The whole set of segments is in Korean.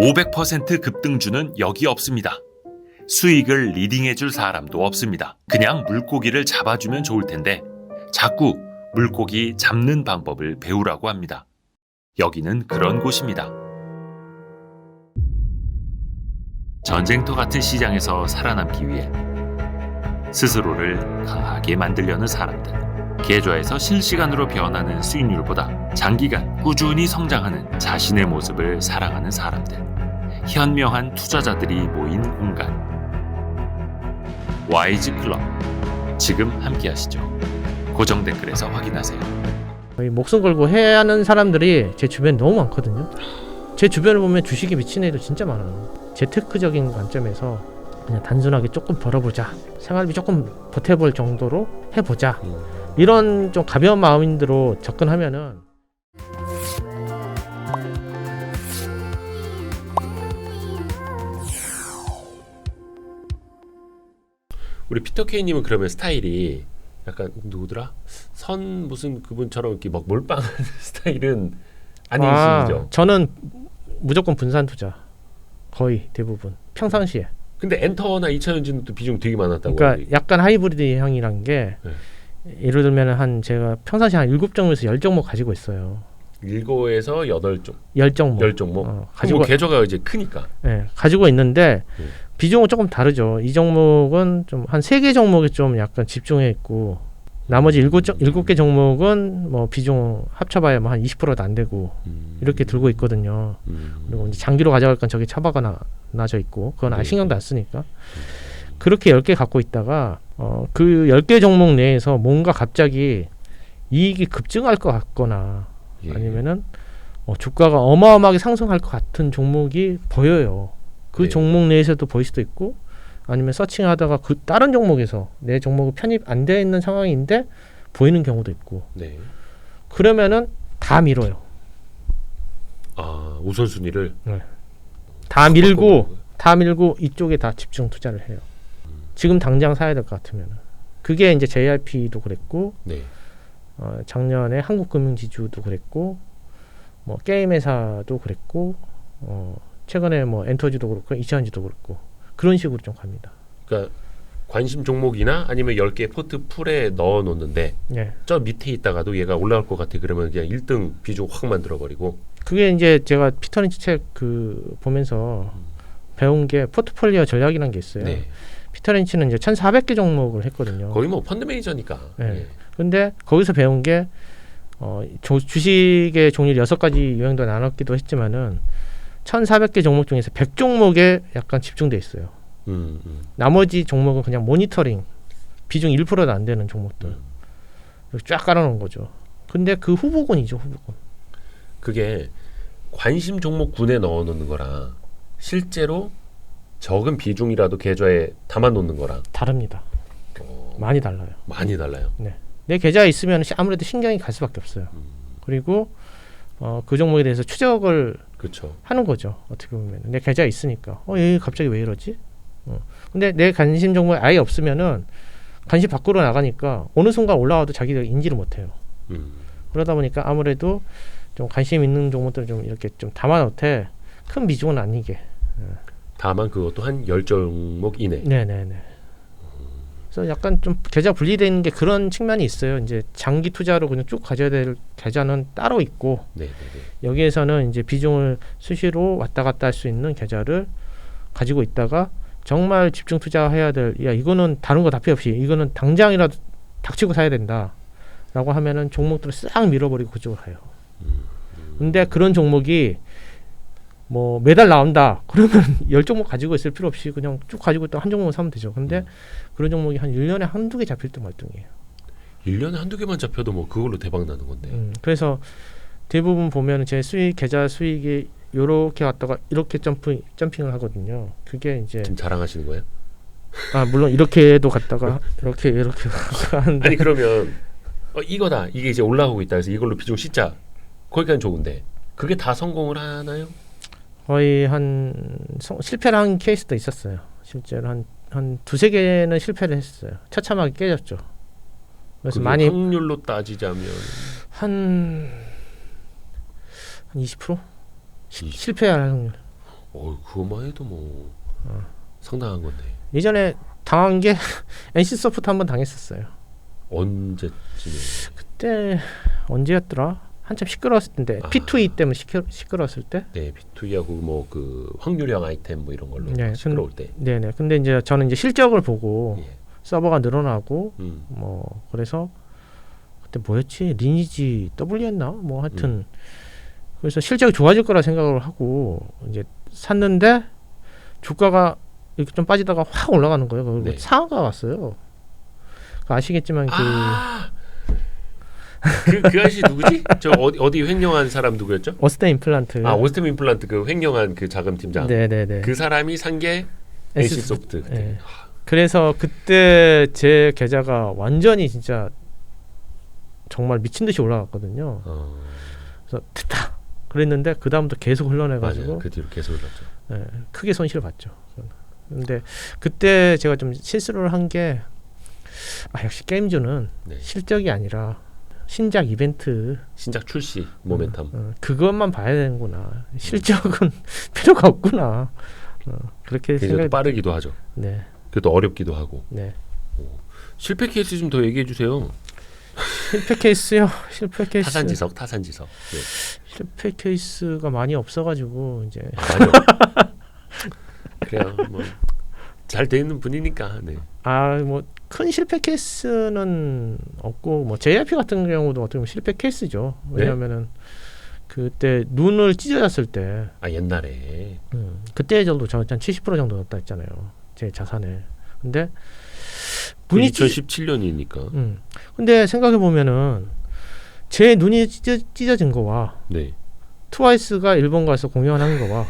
500% 급등주는 여기 없습니다. 수익을 리딩해줄 사람도 없습니다. 그냥 물고기를 잡아주면 좋을 텐데 자꾸 물고기 잡는 방법을 배우라고 합니다. 여기는 그런 곳입니다. 전쟁터 같은 시장에서 살아남기 위해 스스로를 강하게 만들려는 사람들, 계좌에서 실시간으로 변하는 수익률보다 장기간 꾸준히 성장하는 자신의 모습을 사랑하는 사람들, 현명한 투자자들이 모인 공간, 와이즈 클럽. 지금 함께 하시죠. 고정 댓글에서 확인하세요. 목숨 걸고 해야 하는 사람들이 제 주변에 너무 많거든요. 제 주변을 보면 주식에 미친 애도 진짜 많아요. 재테크적인 관점에서 그냥 단순하게 조금 벌어보자, 생활비 조금 보태볼 정도로 해보자, 이런 좀 가벼운 마음으로 접근하면은 우리 피터 케이님은 그러면 스타일이 약간 누구더라? 선 무슨 그분처럼 이렇게 막 몰빵하는 스타일은 아니시죠? 저는 무조건 분산 투자, 거의 대부분 평상시에. 근데 엔터나 2차전지는 또 비중 되게 많았다고. 그러니까 약간 하이브리드형이란 게 예를 들면 제가 평상시에 한 7종목에서 10종목 가지고 있어요. 7에서 8종. 10종목. 10종목. 가지고 계좌가 이제 크니까. 네, 가지고 있는데 비중은 조금 다르죠. 이 종목은 좀 한 3개 종목에 좀 약간 집중해 있고 나머지 7개 종목은 뭐 비중 합쳐봐야 뭐 한 20%도 안 되고 이렇게 들고 있거든요. 그리고 이제 장기로 가져갈 건 저기 처박아 놔져 있고 그건 신경도 안 쓰니까 그렇게 10개 갖고 있다가 그 10개 종목 내에서 뭔가 갑자기 이익이 급증할 것 같거나 아니면은 주가가 어마어마하게 상승할 것 같은 종목이 보여요. 그 종목 내에서도 보일 수도 있고 아니면 서칭하다가 그 다른 종목에서 내 종목이 편입 안 되어 있는 상황인데 보이는 경우도 있고. 그러면은 다 밀어요. 아, 우선순위를 다 밀고 이쪽에 다 집중 투자를 해요. 지금 당장 사야 될 것 같으면. 그게 이제 JRP도 그랬고 작년에 한국금융지주도 그랬고 뭐 게임 회사도 그랬고 최근에 뭐 엔터지도 그렇고 이차전지도 그렇고 그런 식으로 좀 갑니다. 그러니까 관심 종목이나 아니면 10개 포트풀에 넣어 놓는데 저 밑에 있다가도 얘가 올라올 것 같아 그러면 그냥 1등 비중 확 만들어 버리고. 그게 이제 제가 피터 린치 책 보면서 배운 게 포트폴리오 전략이라는 게 있어요. 피터 린치는 이제 1,400개 종목을 했거든요. 거의 뭐 펀드 매니저니까. 근데 거기서 배운 게 주식의 종류 6가지 유형도 나눴기도 했지만은 1,400개 종목 중에서 100종목에 약간 집중돼 있어요. 나머지 종목은 그냥 모니터링, 비중 1%도 안 되는 종목들 쫙 깔아놓은 거죠. 근데 그 후보군이죠, 후보군. 그게 관심 종목군에 넣어놓는 거랑 실제로 적은 비중이라도 계좌에 담아놓는 거랑 다릅니다. 많이 달라요. 많이 달라요. 내 계좌에 있으면 아무래도 신경이 갈 수밖에 없어요. 그리고 그 종목에 대해서 추적을 하는 거죠. 어떻게 보면 내 계좌에 있으니까 얘 갑자기 왜 이러지? 근데 내 관심 종목이 아예 없으면은 관심 밖으로 나가니까 어느 순간 올라와도 자기가 인지를 못해요. 그러다 보니까 아무래도 좀 관심 있는 종목들을 좀 이렇게 좀 담아놓되 큰 비중은 아니게. 다만 그것도 한 10종목 이내. 네네네. 그래서 약간 좀 계좌 분리되는 게 그런 측면이 있어요. 이제 장기 투자로 그냥 쭉 가져야 될 계좌는 따로 있고 여기에서는 이제 비중을 수시로 왔다 갔다 할 수 있는 계좌를 가지고 있다가 정말 집중 투자해야 될 이거는 다른 거 다 필요 없이 이거는 당장이라도 닥치고 사야 된다 라고 하면은 종목들을 싹 밀어버리고 그쪽으로 가요. 근데 그런 종목이 뭐 매달 나온다 그러면 10종목 가지고 있을 필요 없이 그냥 쭉 가지고 있다 한 종목만 사면 되죠. 근데 그런 종목이 한 1년에 한두 개 잡힐 때 말등이에요. 1년에 한두 개만 잡혀도 뭐 그걸로 대박 나는 건데. 그래서 대부분 보면 제 계좌 수익이 요렇게 왔다가 이렇게 점핑을 하거든요. 그게 이제 지금 자랑하시는 거예요? 물론 이렇게도 갔다가 이렇게 하는데 아니 그러면 이거다 이게 이제 올라오고 있다 해서 이걸로 비중 씻자 거기까지는 좋은데 그게 다 성공을 하나요? 거의 실패를 한 케이스도 있었어요. 실제로 한 두세 개는 실패를 했어요. 처참하게 깨졌죠. 그래서 많이 확률로 따지자면 한 20%? 실패할 확률. 그것만 해도 뭐 상당한 건데. 예전에 당한 게 NC 소프트 한번 당했었어요. 언제쯤에? 그때 언제였더라? 한참 시끄러웠을 텐데 P2E 때문에 시끄러웠을 때. 네, B2E하고 뭐 그 확률형 아이템 뭐 이런 걸로 네, 시끄러울 때. 네네. 근데 이제 저는 이제 실적을 보고 예. 서버가 늘어나고 음. 뭐 그래서 그때 뭐였지? 리니지 W였나? 뭐 하여튼 그래서 실적이 좋아질 거라 생각을 하고 이제 샀는데 주가가 이렇게 좀 빠지다가 확 올라가는 거예요. 그리고 네. 상한가 왔어요. 아시겠지만 그 아저씨 누구지? 저 어디 횡령한 사람 누구였죠? 오스템 임플란트. 오스템 임플란트 그 횡령한 그 자금 팀장. 네네네. 그 사람이 산 게 NC 소프트. 네. 그래서 그때 제 계좌가 완전히 진짜 정말 미친 듯이 올라갔거든요. 그래서 됐다. 그랬는데 그 다음부터 계속 흘러내가지고 맞아요. 그 뒤로 계속 올랐죠. 네, 크게 손실을 봤죠. 근데 그때 제가 좀 실수를 한 게 역시 게임주는 네. 실적이 아니라 신작 이벤트 신작 출시 모멘텀. 그것만 봐야 되는구나. 실적은 필요가 없구나. 그렇게 굉장히 생각이. 빠르기도 하죠. 네, 그래도 어렵기도 하고. 네. 실패 케이스 좀 더 얘기해 주세요. 실패 케이스요. 실패 케이스. 타산지석. 네. 실패 케이스가 많이 없어가지고 이제. 맞아요. 그래요. 뭐 잘 돼 있는 분이니까. 네. 뭐 큰 실패 케이스는 없고 뭐 JYP 같은 경우도 어떻게 보면 실패 케이스죠. 왜냐하면은 그때 눈을 찢어졌을 때. 옛날에. 그때 정도 저 한 70% 정도 넣었다 했잖아요. 제 자산에. 근데 2017년이니까. 근데 생각해 보면은 제 눈이 찢어진 거와 네. 트와이스가 일본 가서 공연한 거와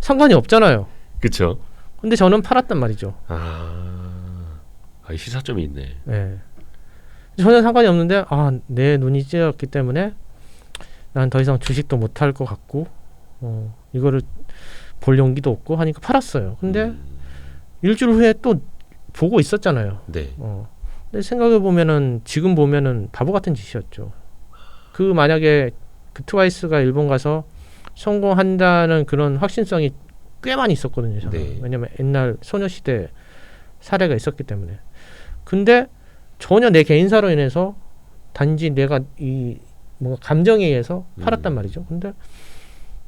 상관이 없잖아요. 그렇죠. 근데 저는 팔았단 말이죠. 이 시사점이 있네. 네. 전혀 상관이 없는데 내 눈이 찢어졌기 때문에 난 더 이상 주식도 못 할 것 같고 이거를 볼 용기도 없고 하니까 팔았어요. 근데 일주일 후에 또 보고 있었잖아요. 네. 근데 생각해 보면은 지금 보면은 바보 같은 짓이었죠. 그 만약에 그 트와이스가 일본 가서 성공한다는 그런 확신성이 꽤 많이 있었거든요. 저는. 네. 왜냐면 옛날 소녀시대 사례가 있었기 때문에. 근데 전혀 내 개인사로 인해서 단지 내가 이 뭔가 감정에 의해서 팔았단 말이죠. 근데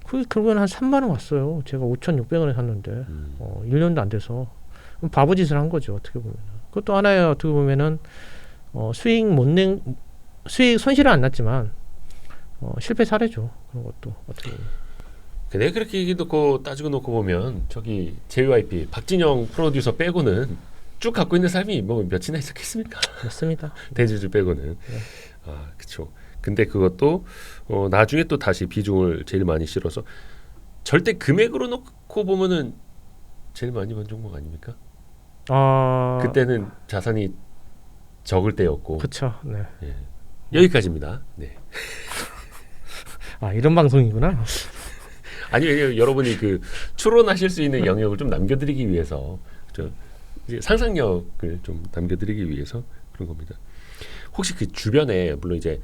그게 결국엔 한 3만 원 왔어요. 제가 5,600원에 샀는데 1년도 안 돼서 바보 짓을 한 거죠. 어떻게 보면. 그것도 하나의 어떻게 보면은 수익 손실은 안 났지만 실패 사례죠. 그런 것도 어떻게 보면. 내가 그렇게 얘기 놓고 따지고 놓고 보면 저기 JYP 박진영 프로듀서 빼고는 쭉 갖고 있는 사람이 뭐 몇이나 있었겠습니까? 맞습니다. 대주주 빼고는. 그렇죠. 근데 그것도 나중에 또 다시 비중을 제일 많이 실어서 절대 금액으로 놓고 보면은 제일 많이 번 종목 아닙니까? 그때는 자산이 적을 때였고. 그렇죠. 네. 예. 여기까지입니다. 네. 이런 방송이구나. 아니 여러분이 그 추론하실 수 있는 영역을 좀 남겨드리기 위해서 이제 상상력을 좀 남겨드리기 위해서 그런 겁니다. 혹시 그 주변에 물론 이제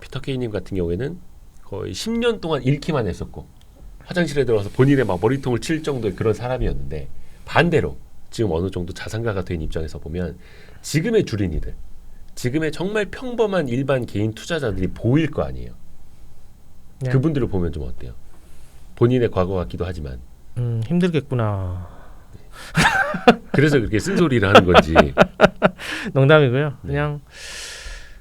피터 케이님 같은 경우에는 거의 10년 동안 읽기만 했었고 화장실에 들어가서 본인의 막 머리통을 칠 정도의 그런 사람이었는데 반대로 지금 어느 정도 자산가가 된 입장에서 보면 지금의 주린이들, 지금의 정말 평범한 일반 개인 투자자들이 보일 거 아니에요. 네. 그분들을 보면 좀 어때요? 본인의 과거 같기도 하지만 힘들겠구나. 그래서 그렇게 쓴소리를 하는 건지. 농담이고요. 그냥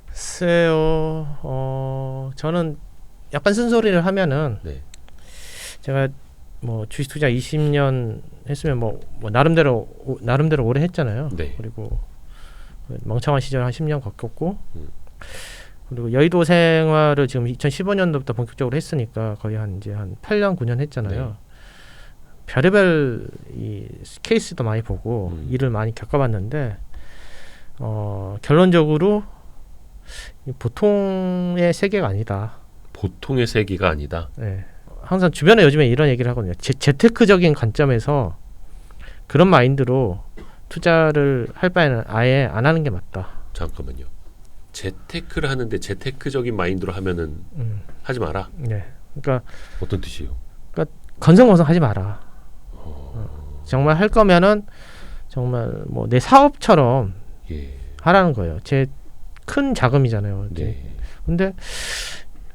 글쎄요. 저는 약간 쓴소리를 하면은 네. 제가 뭐 주식 투자 20년 했으면 뭐 나름대로 오래 했잖아요. 네. 그리고 멍청한 시절 한 10년 겪었고 그리고 여의도 생활을 지금 2015년도부터 본격적으로 했으니까 거의 한 8년 9년 했잖아요. 네. 별의별 이 케이스도 많이 보고 일을 많이 겪어봤는데 결론적으로 보통의 세계가 아니다. 보통의 세계가 아니다. 네. 항상 주변에 요즘에 이런 얘기를 하거든요. 재테크적인 관점에서 그런 마인드로 투자를 할 바에는 아예 안 하는 게 맞다. 잠깐만요. 재테크를 하는데 재테크적인 마인드로 하면은 하지 마라. 네. 그러니까 어떤 뜻이에요? 건성건성 하지 마라. 정말 할 거면은 정말 뭐 내 사업처럼 예. 하라는 거예요. 제 큰 자금이잖아요. 이제. 네. 근데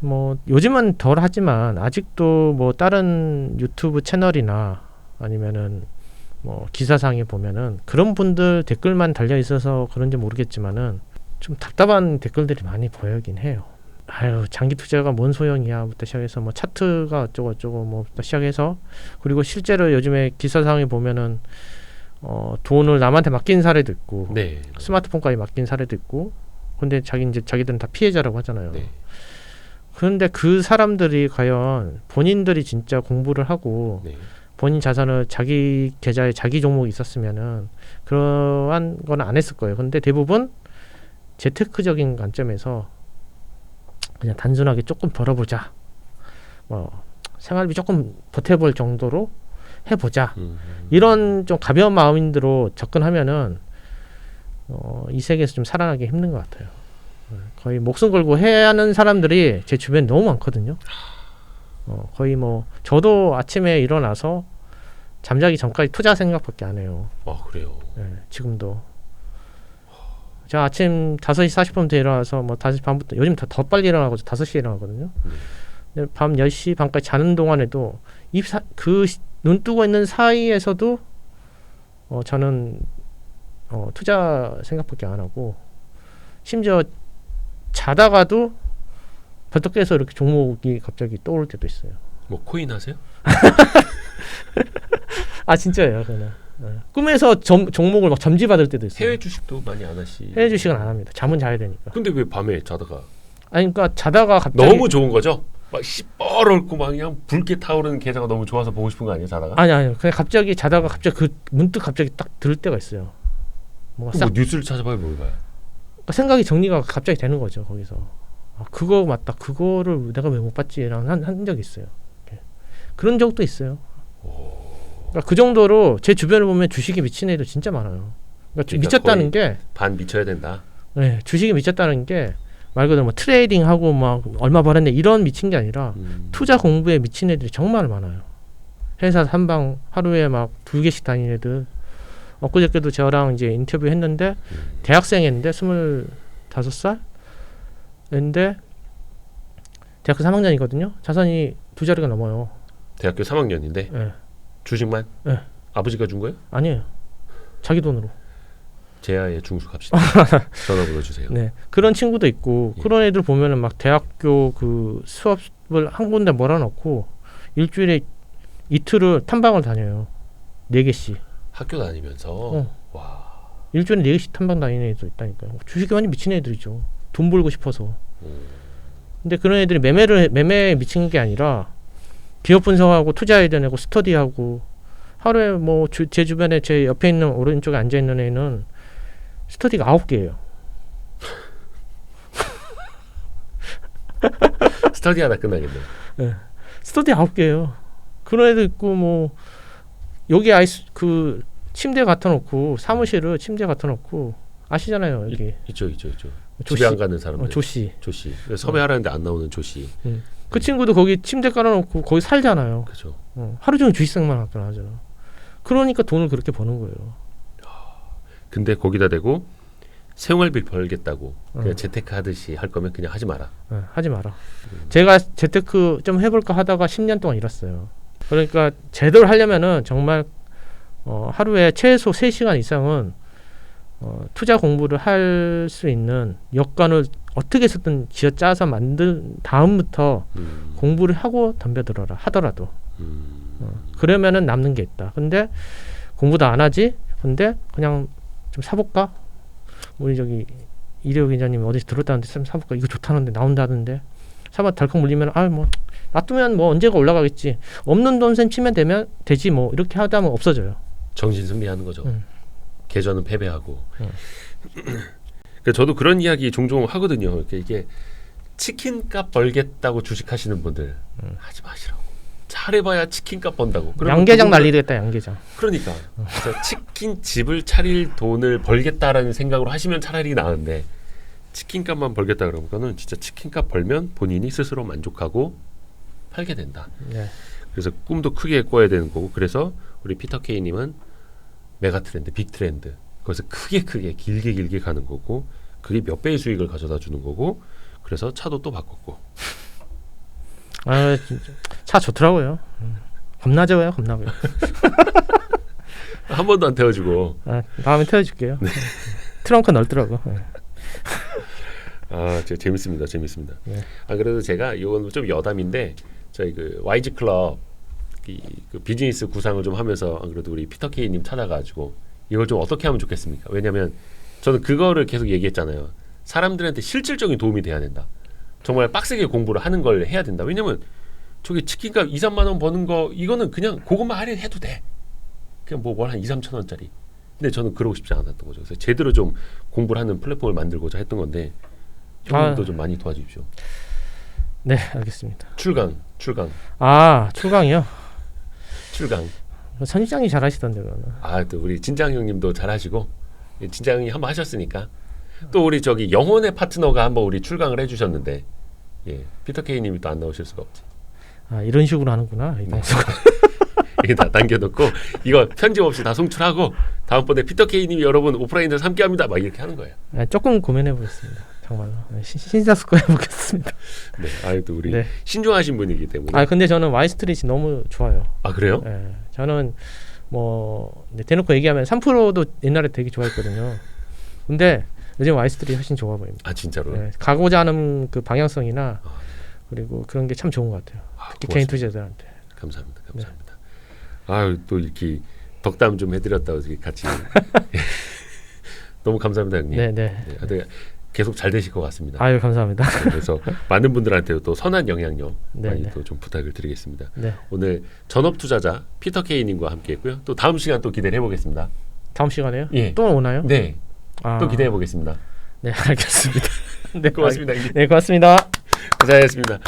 뭐 요즘은 덜 하지만 아직도 뭐 다른 유튜브 채널이나 아니면은 뭐 기사상에 보면은 그런 분들 댓글만 달려 있어서 그런지 모르겠지만은 좀 답답한 댓글들이 많이 보이긴 해요. 아유, 장기 투자가 뭔 소용이야부터 시작해서 뭐 차트가 어쩌고 뭐부터 시작해서, 그리고 실제로 요즘에 기사상에 보면은 돈을 남한테 맡긴 사례도 있고 네. 스마트폰까지 맡긴 사례도 있고, 근데 자기들은 다 피해자라고 하잖아요. 네. 그런데 그 사람들이 과연 본인들이 진짜 공부를 하고 네. 본인 자산을 자기 계좌에 자기 종목이 있었으면은 그러한 건 안 했을 거예요. 근데 대부분 재테크적인 관점에서 그냥 단순하게 조금 벌어보자, 뭐 생활비 조금 보태볼 정도로 해보자, 이런 좀 가벼운 마음으로 접근하면은 이 세계에서 좀 살아나기 힘든 것 같아요. 거의 목숨 걸고 해야 하는 사람들이 제 주변에 너무 많거든요. 거의 뭐 저도 아침에 일어나서 잠자기 전까지 투자 생각밖에 안 해요. 아 그래요. 네, 지금도 제가 아침 5시 40분부터 일어나서 뭐 5시 반부터, 요즘 더 빨리 일어나고 5시에 일어나거든요. 근데 밤 10시 반까지 자는 동안에도 눈 뜨고 있는 사이에서도 저는 투자 생각밖에 안 하고, 심지어 자다가도 벌떡 깨서 이렇게 종목이 갑자기 떠오를 때도 있어요. 뭐 코인 하세요? 아 진짜예요. 그냥 꿈에서 종목을 막 점지받을 때도 있어요. 해외 주식도 많이 안 하시. 해외 주식은 안 합니다. 잠은 자야 되니까. 근데 왜 밤에 자다가? 아니 그러니까 자다가 갑자기 너무 좋은 거죠? 막 시뻘겋고 막 그냥 붉게 타오르는 계좌가 너무 좋아서 보고 싶은 거 아니에요, 자다가? 아니 그냥 갑자기 자다가 갑자기 문득 갑자기 딱 들 때가 있어요. 뭔가 싹 뭐 뉴스를 찾아봐요, 뭘 봐요? 생각이 정리가 갑자기 되는 거죠. 거기서 그거 맞다, 그거를 내가 왜 못 봤지라는 한 적이 있어요. 이렇게. 그런 적도 있어요. 그러니까 그 정도로 제 주변을 보면 주식에 미친 애들 진짜 많아요. 그러니까 미쳤다는 게 반 미쳐야 된다. 네, 주식에 미쳤다는 게 말 그대로 뭐 트레이딩하고 막 얼마 벌었네 이런 미친 게 아니라 투자 공부에 미친 애들이 정말 많아요. 회사 한방 하루에 막 2개씩 다니는 애들. 엊그저께도 저랑 이제 인터뷰 했는데 대학생이었는데 25살 인데 대학교 3학년이거든요. 자산이 2자리가 넘어요. 대학교 3학년인데 네. 주식만? 네. 아버지가 준 거예요? 아니에요. 자기 돈으로. 제아의 중수 갑시다. 전화번호 주세요. 네, 그런 친구도 있고, 예. 그런 애들 보면은 막 대학교 그 수업을 한 군데 몰아넣고 일주일에 이틀을 탐방을 다녀요. 4개씩. 학교 다니면서 와. 일주일에 4개씩 탐방 다니는 애도 있다니까요. 주식에 완전 미친 애들이죠. 돈 벌고 싶어서. 근데 그런 애들이 매매에 미친 게 아니라 기업 분석하고 투자해야 되고 스터디하고, 하루에 뭐 제 주변에 제 옆에 있는 오른쪽에 앉아 있는 애는 스터디가 9개예요. 스터디 하다 끝나겠네. 네. 스터디 9개예요. 그런 애도 있고, 뭐 여기 그 침대 갖다 놓고, 사무실을 침대 갖다 놓고, 아시잖아요, 여기. 있죠. 조씨. 집에 안 가는 사람들. 조씨. 섭외하라는데 안 나오는 조씨. 그 친구도 거기 침대 깔아놓고 거기 살잖아요. 그렇죠. 하루 종일 주식생만 하잖아. 그러니까 돈을 그렇게 버는 거예요. 근데 거기다 대고 생활비 벌겠다고 그냥 재테크 하듯이 할 거면 그냥 하지 마라. 하지 마라. 제가 재테크 좀 해볼까 하다가 10년 동안 잃었어요. 그러니까 제대로 하려면은 정말 하루에 최소 3시간 이상은 투자 공부를 할 수 있는 여건을 어떻게 해서든 쥐어짜서 만든 다음부터 공부를 하고 덤벼들어라 하더라도 그러면은 남는 게 있다. 근데 공부도 안 하지? 근데 그냥 좀 사볼까? 우리 저기 이대호 기자님이 어디서 들었다는데 좀 사볼까? 이거 좋다는데 나온다던데 사봐 덜컥 물리면 뭐 놔두면 뭐 언제가 올라가겠지. 없는 돈 셈 치면 되지 뭐 이렇게 하다 보면 없어져요. 정신 승리하는 거죠. 계좌는 패배하고. 그러니까 저도 그런 이야기 종종 하거든요. 그러니까 이게 치킨값 벌겠다고 주식하시는 분들 하지 마시라고. 잘해봐야 치킨값 번다고. 양계장 난리되겠다. 양계장. 그러니까 치킨 집을 차릴 돈을 벌겠다라는 생각으로 하시면 차라리 나은데, 치킨값만 벌겠다 그러니까는 진짜 치킨값 벌면 본인이 스스로 만족하고 팔게 된다. 네. 그래서 꿈도 크게 꿔야 되는 거고, 그래서 우리 피터 K님은 메가 트렌드, 빅 트렌드. 거기서 크게 길게 가는 거고 그게 몇 배의 수익을 가져다 주는 거고 그래서 차도 또 바꿨고. 아 진짜 차 좋더라고요. 겁나져요, 겁나고요. 한 번도 안 태워주고. 아, 다음에 태워줄게요. 트렁크 넓더라고. 아, 재밌습니다. 네. 아 그래도 제가 이건 좀 여담인데 저희 그 YG 클럽 그 비즈니스 구상을 좀 하면서 안 그래도 우리 피터 K님 찾아가지고 이걸 좀 어떻게 하면 좋겠습니까? 왜냐하면 저는 그거를 계속 얘기했잖아요. 사람들한테 실질적인 도움이 돼야 된다. 정말 빡세게 공부를 하는 걸 해야 된다. 왜냐면 저기 치킨값 2, 3만 원 버는 거 이거는 그냥 그것만 할인해도 돼. 그냥 뭐 한 2, 3천 원짜리. 근데 저는 그러고 싶지 않았던 거죠. 그래서 제대로 좀 공부를 하는 플랫폼을 만들고자 했던 건데 형님도 좀 많이 도와주십시오. 네, 알겠습니다. 출강. 아, 출강이요? 출강. 선지장이 잘하시던데 그거는. 아, 또 우리 진장 형님도 잘하시고 진장 형님 한번 하셨으니까 또 우리 저기 영혼의 파트너가 한번 우리 출강을 해주셨는데 예, 피터 K님이 또 안 나오실 수가 없지. 아, 이런 식으로 하는구나 이 방송. 이게 다 남겨놓고 이거 편집 없이 다 송출하고 다음번에 피터 K님이 여러분 오프라인에서 함께합니다 막 이렇게 하는 거예요. 아, 조금 고민해 보겠습니다. 정말로 신사숙고해 보겠습니다. 네, 아또 우리 네. 신중하신 분이기 때문에. 아, 근데 저는 와이스트릿이 너무 좋아요. 아 그래요? 예, 저는 뭐 대놓고 얘기하면 3%도 옛날에 되게 좋아했거든요. 근데 요즘 와이스트릿이 훨씬 좋아 보입니다. 아 진짜로? 예, 가고자 하는 그 방향성이나 그리고 그런 게 참 좋은 것 같아요. 특히 개인 투자자들한테. 감사합니다. 아유 또 이렇게 덕담 좀 해드렸다고 이렇게 같이 너무 감사합니다 형님. 네. 하여튼 계속 잘 되실 것 같습니다. 아유, 감사합니다. 그래서 많은 분들한테 또 선한 영향력 네, 많이 네. 또 좀 부탁을 드리겠습니다. 네. 오늘 전업 투자자 피터 K님과 함께했고요. 또 다음 시간 또 기대를 해보겠습니다. 다음 시간에요? 예. 또 오나요? 네, 아, 또 기대해 보겠습니다. 네, 알겠습니다. 네, 고맙습니다. 형님. 네, 고맙습니다. 고생하셨습니다.